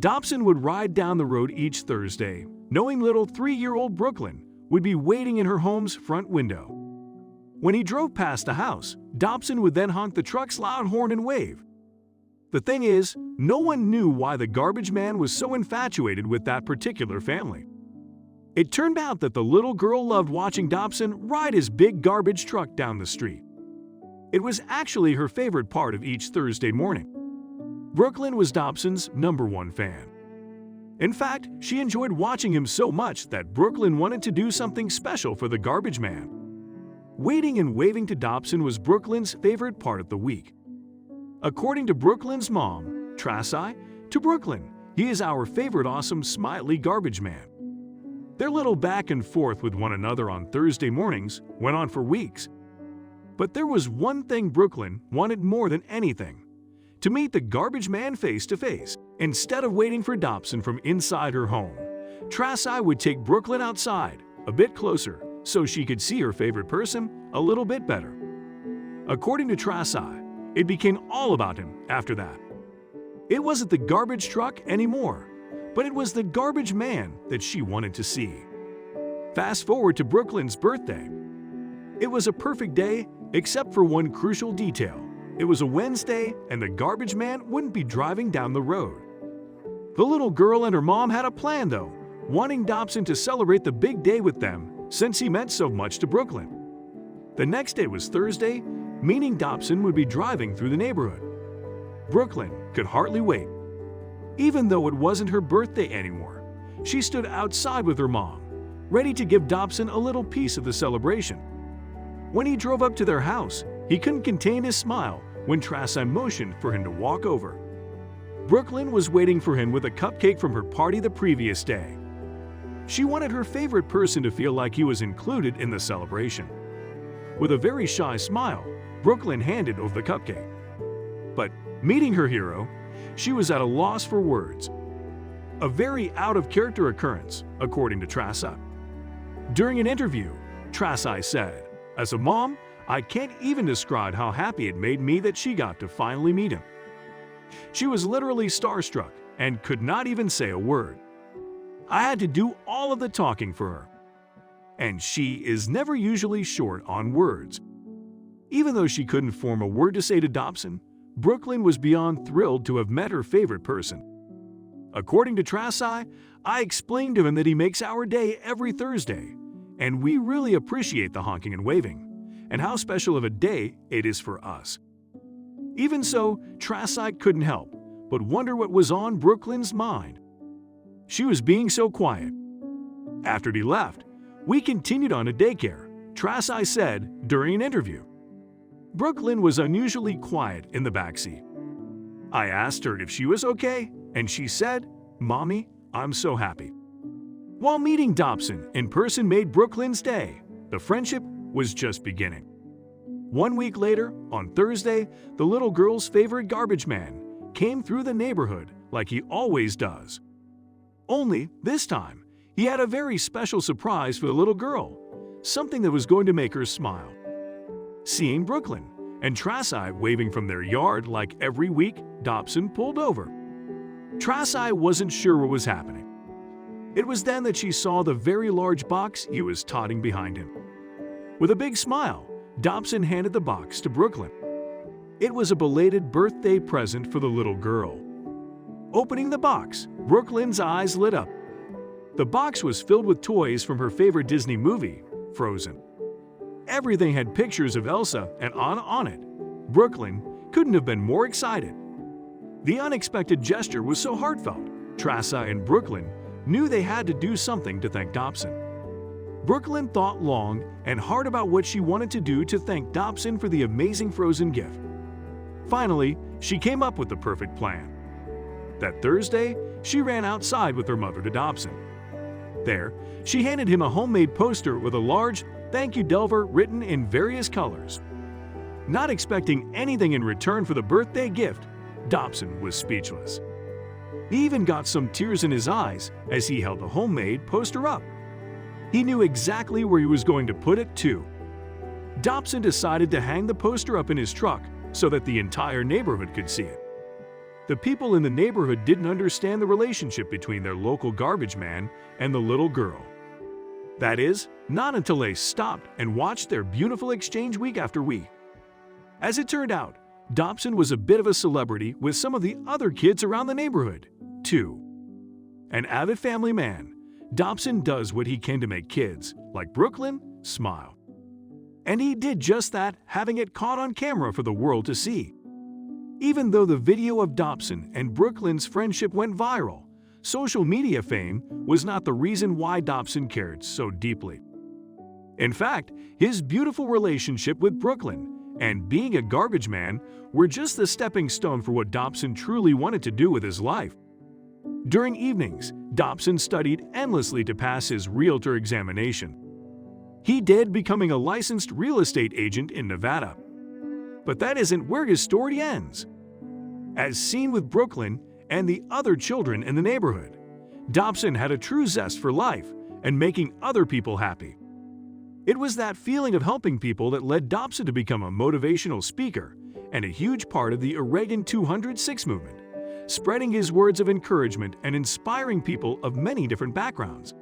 Dobson would ride down the road each Thursday, knowing little 3-year-old Brooklyn would be waiting in her home's front window. When he drove past the house, Dobson would then honk the truck's loud horn and wave. The thing is, no one knew why the garbage man was so infatuated with that particular family. It turned out that the little girl loved watching Dobson ride his big garbage truck down the street. It was actually her favorite part of each Thursday morning. Brooklyn was Dobson's #1 fan. In fact, she enjoyed watching him so much that Brooklyn wanted to do something special for the garbage man. Waiting and waving to Dobson was Brooklyn's favorite part of the week. According to Brooklyn's mom, Tracy, to Brooklyn, he is our favorite awesome smiley garbage man. Their little back and forth with one another on Thursday mornings went on for weeks. But there was one thing Brooklyn wanted more than anything: to meet the garbage man face to face. Instead of waiting for Dobson from inside her home, Tracy would take Brooklyn outside, a bit closer, so she could see her favorite person a little bit better. According to Tracy, it became all about him after that. It wasn't the garbage truck anymore, but it was the garbage man that she wanted to see. Fast forward to Brooklyn's birthday. It was a perfect day except for one crucial detail. It was a Wednesday and the garbage man wouldn't be driving down the road. The little girl and her mom had a plan though, wanting Dobson to celebrate the big day with them since he meant so much to Brooklyn. The next day was Thursday, meaning Dobson would be driving through the neighborhood. Brooklyn could hardly wait. Even though it wasn't her birthday anymore, she stood outside with her mom, ready to give Dobson a little piece of the celebration. When he drove up to their house, he couldn't contain his smile when Tracy motioned for him to walk over. Brooklyn was waiting for him with a cupcake from her party the previous day. She wanted her favorite person to feel like he was included in the celebration. With a very shy smile, Brooklyn handed over the cupcake. But meeting her hero, she was at a loss for words. A very out-of-character occurrence, according to Tracy. During an interview, Tracy said, "As a mom, I can't even describe how happy it made me that she got to finally meet him." She was literally starstruck and could not even say a word. I had to do all of the talking for her. And she is never usually short on words. Even though she couldn't form a word to say to Dobson, Brooklyn was beyond thrilled to have met her favorite person. According to Tracy, I explained to him that he makes our day every Thursday, and we really appreciate the honking and waving, and how special of a day it is for us. Even so, Tracy couldn't help but wonder what was on Brooklyn's mind. She was being so quiet. After he left, we continued on to daycare, Tracy said during an interview. Brooklyn was unusually quiet in the backseat. I asked her if she was okay, and she said, "Mommy, I'm so happy." While meeting Dobson in person made Brooklyn's day, the friendship was just beginning. 1 week later, on Thursday, the little girl's favorite garbage man came through the neighborhood like he always does. Only, this time, he had a very special surprise for the little girl, something that was going to make her smile. Seeing Brooklyn and Tracy waving from their yard like every week, Dobson pulled over. Tracy wasn't sure what was happening. It was then that she saw the very large box he was toting behind him. With a big smile, Dobson handed the box to Brooklyn. It was a belated birthday present for the little girl. Opening the box, Brooklyn's eyes lit up. The box was filled with toys from her favorite Disney movie, Frozen. Everything had pictures of Elsa and Anna on it. Brooklyn couldn't have been more excited. The unexpected gesture was so heartfelt, Tracy and Brooklyn knew they had to do something to thank Dobson. Brooklyn thought long and hard about what she wanted to do to thank Dobson for the amazing Frozen gift. Finally, she came up with the perfect plan. That Thursday, she ran outside with her mother to Dobson. There, she handed him a homemade poster with a large "Thank you, Delver" written in various colors. Not expecting anything in return for the birthday gift, Dobson was speechless. He even got some tears in his eyes as he held the homemade poster up. He knew exactly where he was going to put it, too. Dobson decided to hang the poster up in his truck so that the entire neighborhood could see it. The people in the neighborhood didn't understand the relationship between their local garbage man and the little girl. That is, not until they stopped and watched their beautiful exchange week after week. As it turned out, Dobson was a bit of a celebrity with some of the other kids around the neighborhood, too. An avid family man, Dobson does what he can to make kids, like Brooklyn, smile. And he did just that, having it caught on camera for the world to see. Even though the video of Dobson and Brooklyn's friendship went viral, social media fame was not the reason why Dobson cared so deeply. In fact, his beautiful relationship with Brooklyn and being a garbage man were just the stepping stone for what Dobson truly wanted to do with his life. During evenings, Dobson studied endlessly to pass his realtor examination. He did, becoming a licensed real estate agent in Nevada. But that isn't where his story ends. As seen with Brooklyn and the other children in the neighborhood, Dobson had a true zest for life and making other people happy. It was that feeling of helping people that led Dobson to become a motivational speaker and a huge part of the Oregon 206 movement, spreading his words of encouragement and inspiring people of many different backgrounds.